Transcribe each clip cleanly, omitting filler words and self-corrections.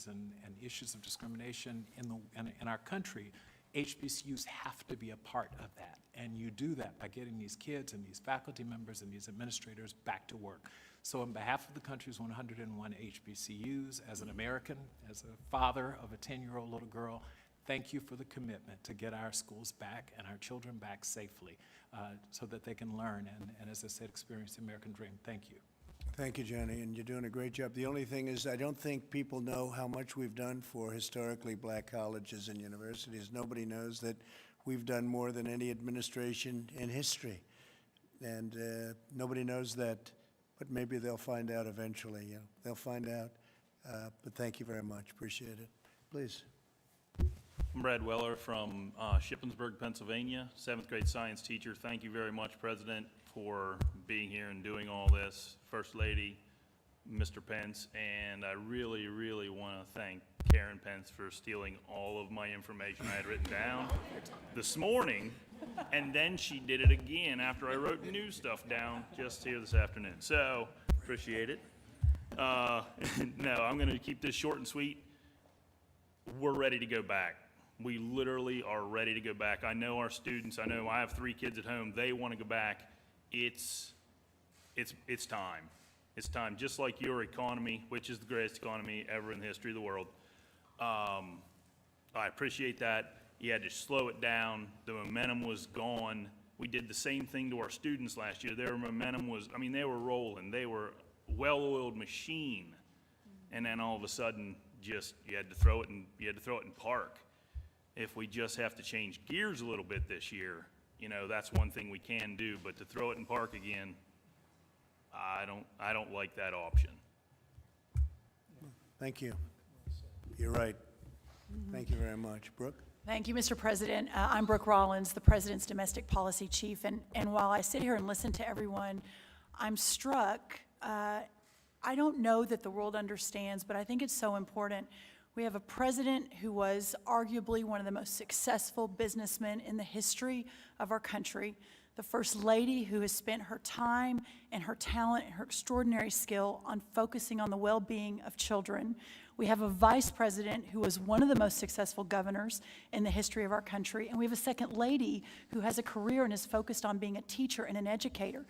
inequities and issues of discrimination in our country, HBCUs have to be a part of that. And you do that by getting these kids and these faculty members and these administrators back to work. So on behalf of the country's 101 HBCUs, as an American, as a father of a 10-year-old little girl, thank you for the commitment to get our schools back and our children back safely so that they can learn and, as I said, experience the American dream. Thank you. Thank you, Johnny, and you're doing a great job. The only thing is I don't think people know how much we've done for historically black colleges and universities. Nobody knows that we've done more than any administration in history. And nobody knows that, but maybe they'll find out eventually. You know, they'll find out. But thank you very much. Appreciate it. Please. I'm Brad Weller from Shippensburg, Pennsylvania, 7th grade science teacher. Thank you very much, President, for being here and doing all this. First Lady, Mr. Pence, and I really, really want to thank Karen Pence for stealing all of my information I had written down this morning, and then she did it again after I wrote new stuff down just here this afternoon. So, appreciate it. No, I'm going to keep this short and sweet. We're ready to go back. We literally are ready to go back. I know our students, I know I have 3 kids at home, they want to go back. It's time. It's time, just like your economy, which is the greatest economy ever in the history of the world. I appreciate that. You had to slow it down. The momentum was gone. We did the same thing to our students last year. Their momentum was, I mean, they were rolling. They were a well-oiled machine. And then all of a sudden, just you had to throw it in park. If we just have to change gears a little bit this year, you know, that's one thing we can do. But to throw it in park again, I don't like that option. Thank you. You're right. Thank you very much. Brooke? Thank you, Mr. President. I'm Brooke Rollins, the President's Domestic Policy Chief, and while I sit here and listen to everyone, I'm struck. I don't know that the world understands, but I think it's so important. We have a president who was arguably one of the most successful businessmen in the history of our country, the First Lady who has spent her time and her talent and her extraordinary skill on focusing on the well-being of children. We have a Vice President who was one of the most successful governors in the history of our country, and we have a Second Lady who has a career and is focused on being a teacher and an educator.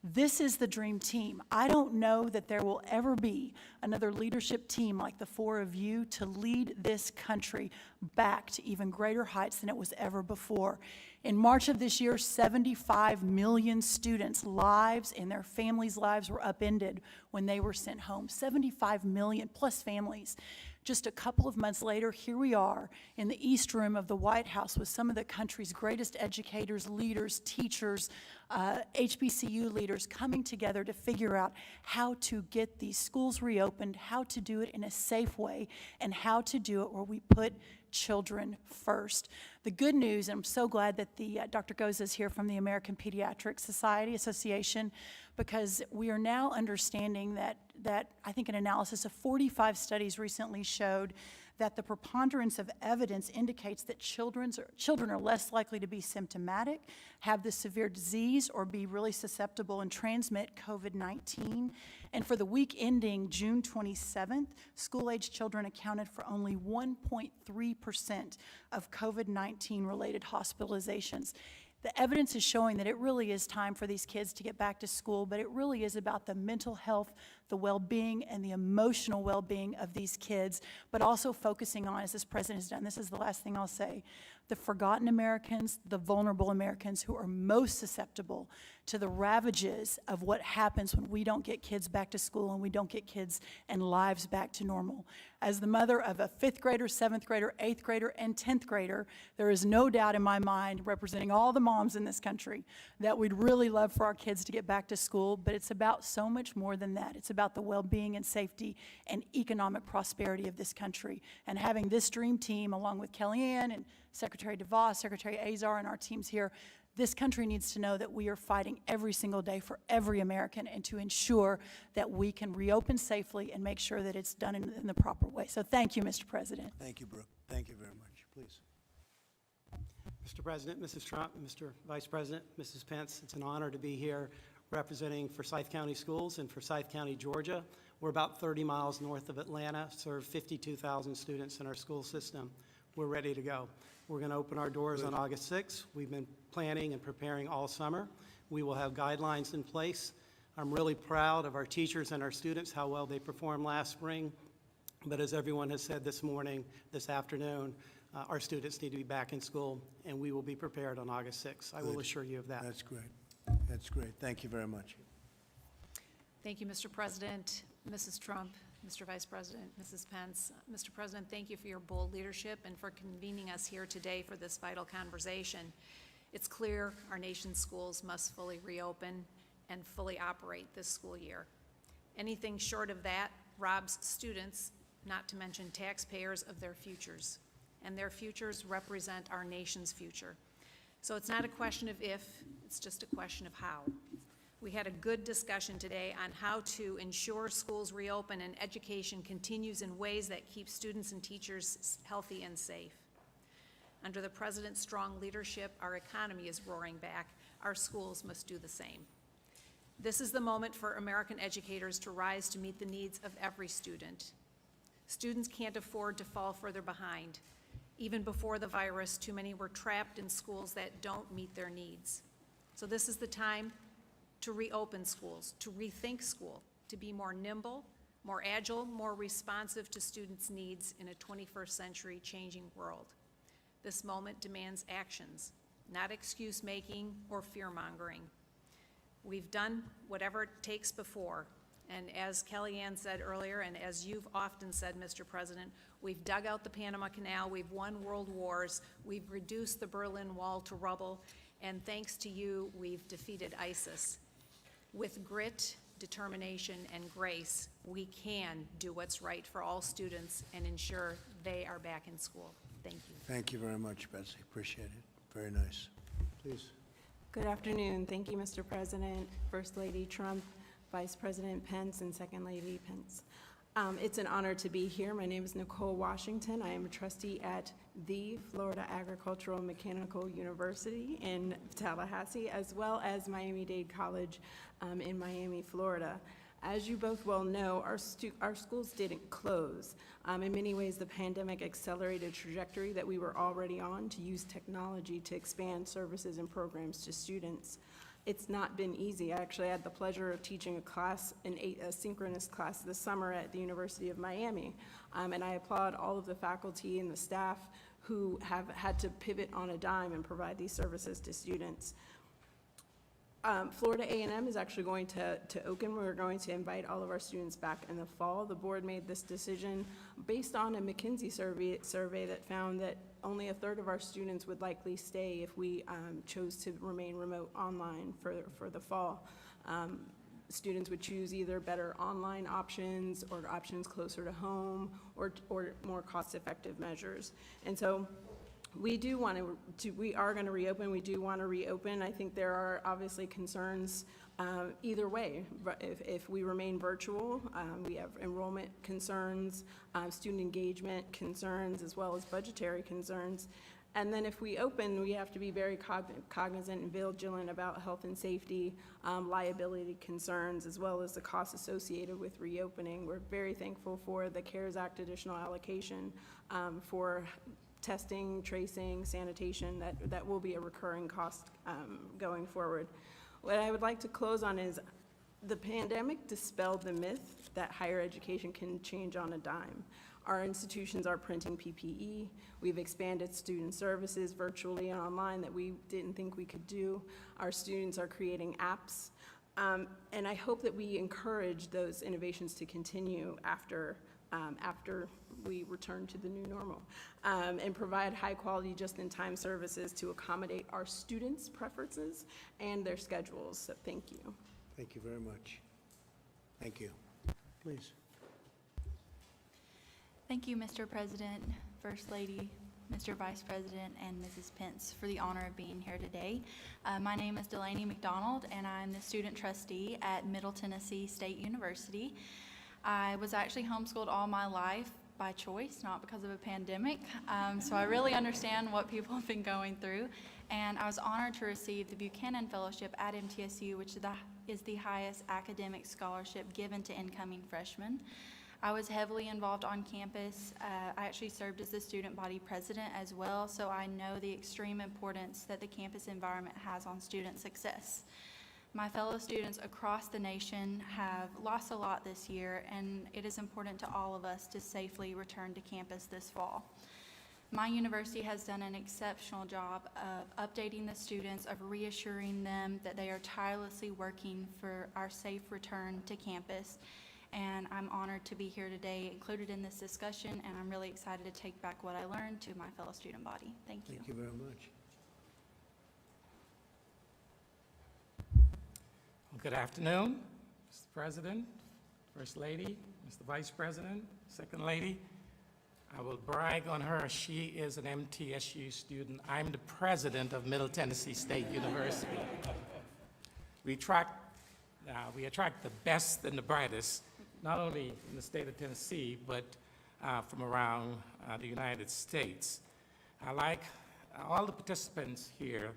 This is the dream team. I don't know that there will ever be another leadership team like the 4 of you to lead this country back to even greater heights than it was ever before. In March of this year, 75 million students' lives and their families' lives were upended when they were sent home. 75 million plus families. Just a couple of months later, here we are in the East Room of the White House with some of the country's greatest educators, leaders, teachers, HBCU leaders coming together to figure out how to get these schools reopened, how to do it in a safe way, and how to do it where we put children first. The good news, and I'm so glad that Dr. Goza is here from the American Pediatric Society Association, because we are now understanding that I think an analysis of 45 studies recently showed that the preponderance of evidence indicates that children are less likely to be symptomatic, have the severe disease, or be really susceptible and transmit COVID-19. And for the week ending June 27th, school-age children accounted for only 1.3% of COVID-19 related hospitalizations. The evidence is showing that it really is time for these kids to get back to school, but it really is about the mental health, the well-being, and the emotional well-being of these kids, but also focusing on, as this president has done, this is the last thing I'll say, the forgotten Americans, the vulnerable Americans who are most susceptible to the ravages of what happens when we don't get kids back to school and we don't get kids and lives back to normal. As the mother of a 5th grader, 7th grader, 8th grader, and 10th grader, there is no doubt in my mind, representing all the moms in this country, that we'd really love for our kids to get back to school, but it's about so much more than that. It's about the well-being and safety and economic prosperity of this country. And having this dream team, along with Kellyanne and Secretary DeVos, Secretary Azar, and our teams here, this country needs to know that we are fighting every single day for every American and to ensure that we can reopen safely and make sure that it's done in the proper way. So thank you, Mr. President. Thank you, Brooke. Thank you very much. Please. Mr. President, Mrs. Trump, Mr. Vice President, Mrs. Pence, it's an honor to be here representing Forsyth County Schools in Forsyth County, Georgia, We're about 30 miles north of Atlanta, serve 52,000 students in our school system. We're ready to go. We're going to open our doors on August 6th. We've been planning and preparing all summer. We will have guidelines in place. I'm really proud of our teachers and our students, how well they performed last spring. But as everyone has said this morning, this afternoon, our students need to be back in school, and we will be prepared on August 6th. I will Good. assure you of that. That's great. That's great. Thank you very much. Thank you, Mr. President, Mrs. Trump, Mr. Vice President, Mrs. Pence. Mr. President, thank you for your bold leadership and for convening us here today for this vital conversation. It's clear our nation's schools must fully reopen and fully operate this school year. Anything short of that robs students, not to mention taxpayers, of their futures. And their futures represent our nation's future. So it's not a question of if, it's just a question of how. We had a good discussion today on how to ensure schools reopen and education continues in ways that keep students and teachers healthy and safe. Under the President's strong leadership, our economy is roaring back. Our schools must do the same. This is the moment for American educators to rise to meet the needs of every student. Students can't afford to fall further behind. Even before the virus, too many were trapped in schools that don't meet their needs. So this is the time to reopen schools, to rethink school, to be more nimble, more agile, more responsive to students' needs in a 21st century changing world. This moment demands actions, not excuse-making or fear-mongering. We've done whatever it takes before, and as Kellyanne said earlier, and as you've often said, Mr. President, we've dug out the Panama Canal, we've won world wars, we've reduced the Berlin Wall to rubble, and thanks to you, we've defeated ISIS. With grit, determination, and grace, we can do what's right for all students and ensure they are back in school. Thank you. Thank you very much, Betsy. Appreciate it. Very nice. Please. Good afternoon. Thank you, Mr. President, First Lady Trump, Vice President Pence, and Second Lady Pence. It's an honor to be here. My name is Nicole Washington. I am a trustee at the Florida Agricultural and Mechanical University in Tallahassee, as well as Miami-Dade College in Miami, Florida. As you both well know, our schools didn't close. In many ways, the pandemic accelerated a trajectory that we were already on to use technology to expand services and programs to students. It's not been easy. I actually had the pleasure of teaching a class, a synchronous class this summer at the University of Miami. And I applaud all of the faculty and the staff who have had to pivot on a dime and provide these services to students. Florida A&M is actually going to open. We're going to invite all of our students back in the fall. The board made this decision based on a McKinsey survey that found that only a third of our students would likely stay if we chose to remain remote online for the fall. Students would choose either better online options or options closer to home or more cost-effective measures. And so we are going to reopen. We do want to reopen. I think there are obviously concerns either way. If we remain virtual, we have enrollment concerns, student engagement concerns, as well as budgetary concerns. And then if we open, we have to be very cognizant and vigilant about health and safety, liability concerns, as well as the costs associated with reopening. We're very thankful for the CARES Act additional allocation for testing, tracing, sanitation, that will be a recurring cost going forward. What I would like to close on is the pandemic dispelled the myth that higher education can change on a dime. Our institutions are printing PPE. We've expanded student services virtually and online that we didn't think we could do. Our students are creating apps. And I hope that we encourage those innovations to continue after we return to the new normal, and provide high-quality, just-in-time services to accommodate our students' preferences and their schedules. So thank you. Thank you very much. Thank you. Please. Thank you, Mr. President, First Lady, Mr. Vice President, and Mrs. Pence for the honor of being here today. My name is Delaney McDonald, and I'm the student trustee at Middle Tennessee State University. I was actually homeschooled all my life by choice, not because of a pandemic, so I really understand what people have been going through. And I was honored to receive the Buchanan Fellowship at MTSU, which is the is the highest academic scholarship given to incoming freshmen. I was heavily involved on campus. I actually served as the student body president as well, so I know the extreme importance that the campus environment has on student success. My fellow students across the nation have lost a lot this year, and it is important to all of us to safely return to campus this fall. My university has done an exceptional job of updating the students, of reassuring them that they are tirelessly working for our safe return to campus. And I'm honored to be here today, included in this discussion, and I'm really excited to take back what I learned to my fellow student body. Thank you. Thank you very much. Good afternoon, Mr. President, First Lady, Mr. Vice President, Second Lady. I will brag on her. She is an MTSU student. I'm the president of Middle Tennessee State University. We attract the best and the brightest, not only in the state of Tennessee, but from around the United States. Like all the participants here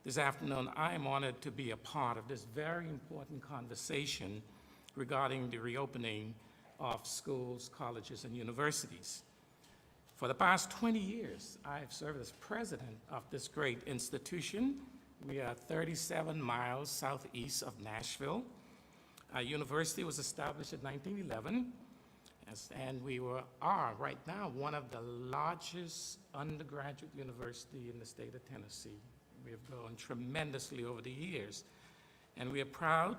this afternoon, I am honored to be a part of this very important conversation regarding the reopening of schools, colleges, and universities. For the past 20 years, I have served as president of this great institution. We are 37 miles southeast of Nashville. Our university was established in 1911, and we are right now one of the largest undergraduate university in the state of Tennessee. We have grown tremendously over the years, and we are proud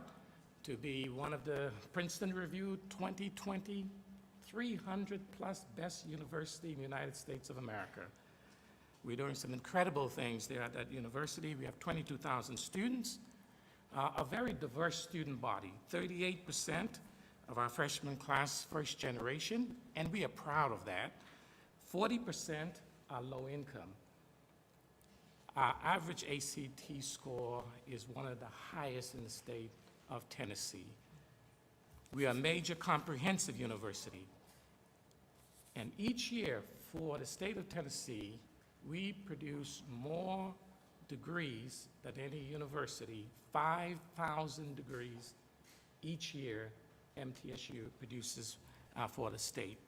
to be one of the Princeton Review 2020 300-plus best university in the United States of America. We're doing some incredible things there at that university. We have 22,000 students, a very diverse student body, 38% of our freshman class, first generation, and we are proud of that. 40% are low income. Our average ACT score is one of the highest in the state of Tennessee. We are a major comprehensive university. And each year for the state of Tennessee, we produce more degrees than any university, 5,000 degrees each year MTSU produces for the state.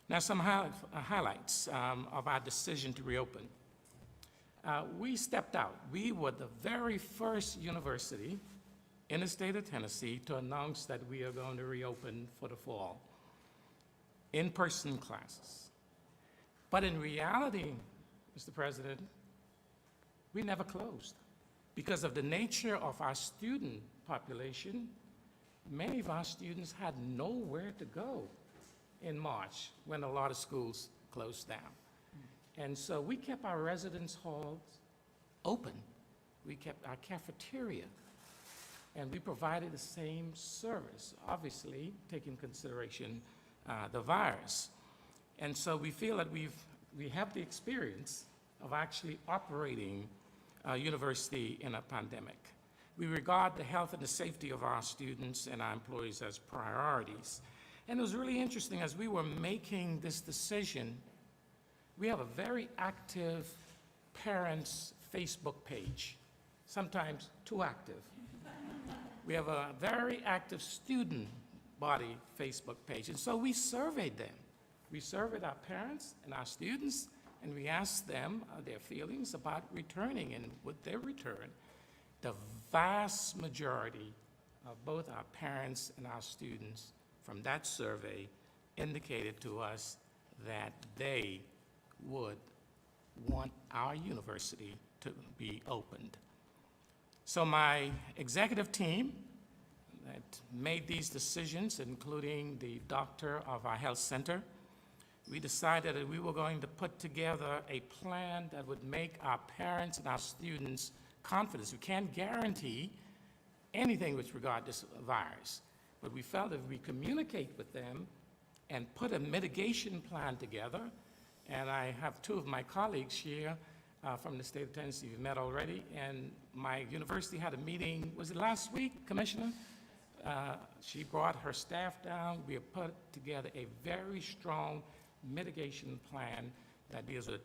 Now some highlights of our decision to reopen. We stepped out. We were the very first university in the state of Tennessee to announce that we are going to reopen for the fall. In-person classes. But in reality, Mr. President, we never closed. Because of the nature of our student population, many of our students had nowhere to go in March when a lot of schools closed down. And so we kept our residence halls open. We kept our cafeteria, and we provided the same service, obviously taking consideration the virus. And so we feel that we have the experience of actually operating a university in a pandemic. We regard the health and the safety of our students and our employees as priorities. And it was really interesting as we were making this decision. We have a very active parents' Facebook page, sometimes too active. We have a very active student body Facebook page. And so we surveyed them. We surveyed our parents and our students, and we asked them their feelings about returning, and would they return? The vast majority of both our parents and our students from that survey indicated to us that they would want our university to be opened. So my executive team that made these decisions, including the doctor of our health center, we decided that we were going to put together a plan that would make our parents and our students confident. We can't guarantee anything with regard to this virus, but we felt if we communicate with them and put a mitigation plan together, and I have two of my colleagues here from the state of Tennessee we've met already, and my university had a meeting, was it last week, Commissioner? She brought her staff down. We have put together a very strong mitigation plan that deals with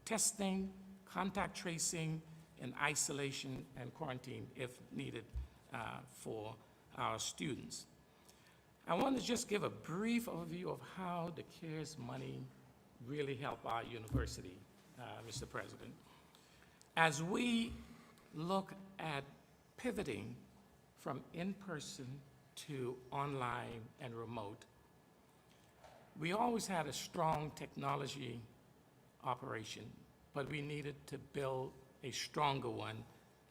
testing, contact tracing, and isolation and quarantine if needed for our students. I want to just give a brief overview of how the CARES money really help our university, Mr. President. As we look at pivoting from in-person to online and remote, we always had a strong technology operation, but we needed to build a stronger one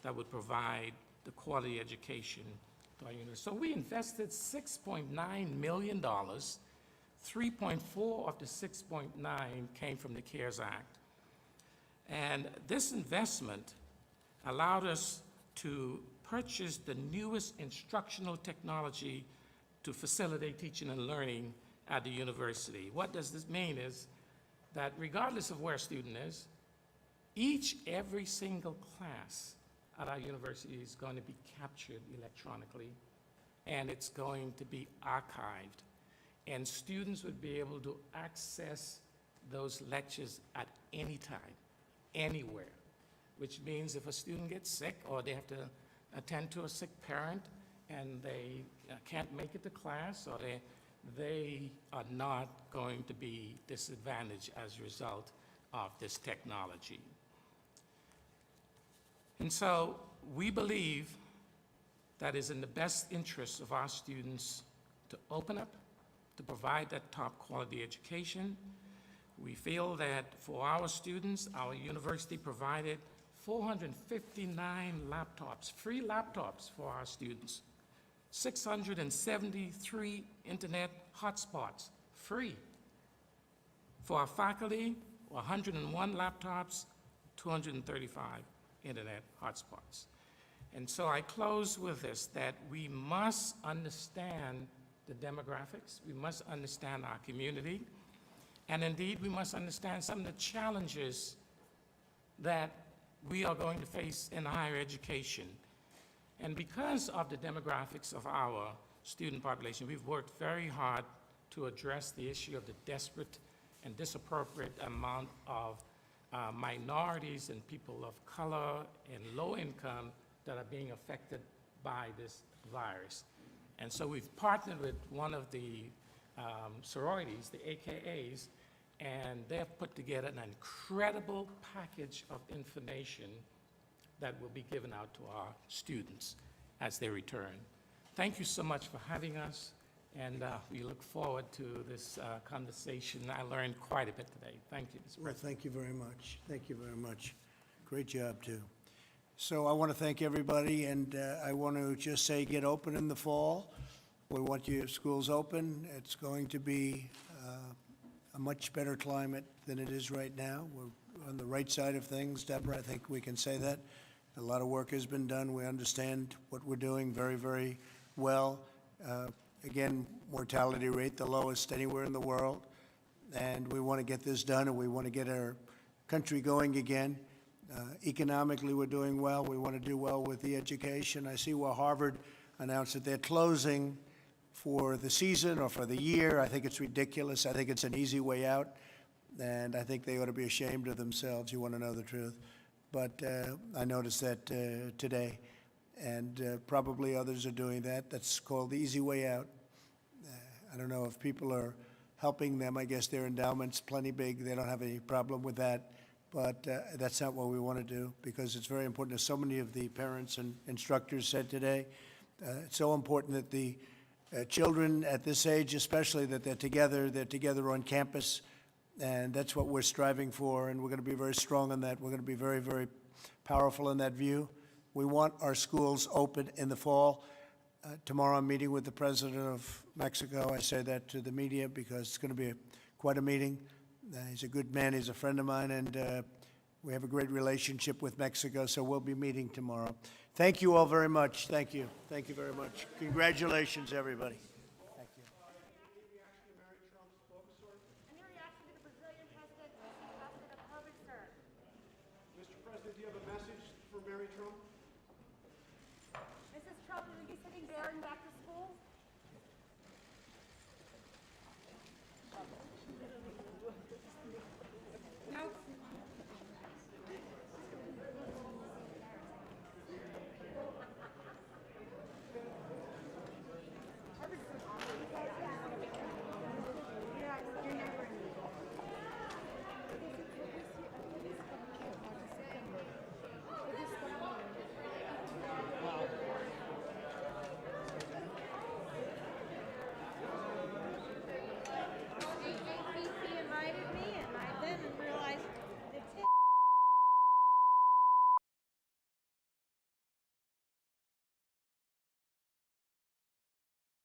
that would provide the quality education to our university. So we invested $6.9 million. 3.4 of the 6.9 came from the CARES Act. And this investment allowed us to purchase the newest instructional technology to facilitate teaching and learning at the university. What does this mean is that regardless of where a student is, every single class at our university is going to be captured electronically, and it's going to be archived. And students would be able to access those lectures at any time, anywhere, which means if a student gets sick or they have to attend to a sick parent and they can't make it to class, or they are not going to be disadvantaged as a result of this technology. And so we believe that is in the best interest of our students to open up, to provide that top quality education. We feel that for our students, our university provided 459 laptops, free laptops for our students, 673 internet hotspots, free. For our faculty, 101 laptops, 235 internet hotspots. And so I close with this, that we must understand the demographics, we must understand our community, and indeed we must understand some of the challenges that we are going to face in higher education. And because of the demographics of our student population, we've worked very hard to address the issue of the desperate and disappropriate amount of minorities and people of color and low income that are being affected by this virus. And so we've partnered with one of the sororities, the AKAs, and they have put together an incredible package of information that will be given out to our students as they return. Thank you so much for having us, and we look forward to this conversation. I learned quite a bit today. Thank you, Mr. Well, President. thank you very much. Thank you very much. Great job, too. So I want to thank everybody, and I want to just say get open in the fall. We want your schools open. It's going to be a much better climate than it is right now. We're on the right side of things, Deborah. I think we can say that. A lot of work has been done. We understand what we're doing very, very well. Again, mortality rate, the lowest anywhere in the world. And we want to get this done, and we want to get our country going again. Economically, we're doing well. We want to do well with the education. I see where Harvard announced that they're closing for the season or for the year. I think it's ridiculous. I think it's an easy way out, and I think they ought to be ashamed of themselves. You want to know the truth. But I noticed that today, and probably others are doing that. That's called the easy way out. I don't know if people are helping them. I guess their endowment's plenty big. They don't have any problem with that. But that's not what we want to do, because it's very important, as so many of the parents and instructors said today. It's so important that the children at this age, especially, that they're together on campus, and that's what we're striving for, and we're going to be very strong on that. We're going to be very, very powerful in that view. We want our schools open in the fall. Tomorrow I'm meeting with the president of Mexico. I say that to the media because it's going to be quite a meeting. He's a good man. He's a friend of mine, and we have a great relationship with Mexico, so we'll be meeting tomorrow. Thank you all very much. Thank you. Thank you very much. Congratulations, everybody. Thank you. Any reaction to Mary Trump's book, sir? Any reaction to the Brazilian president who tested of COVID, sir? Mr. President, do you have a message for Mary Trump? Mrs. Trump, will you be sitting there in back to school?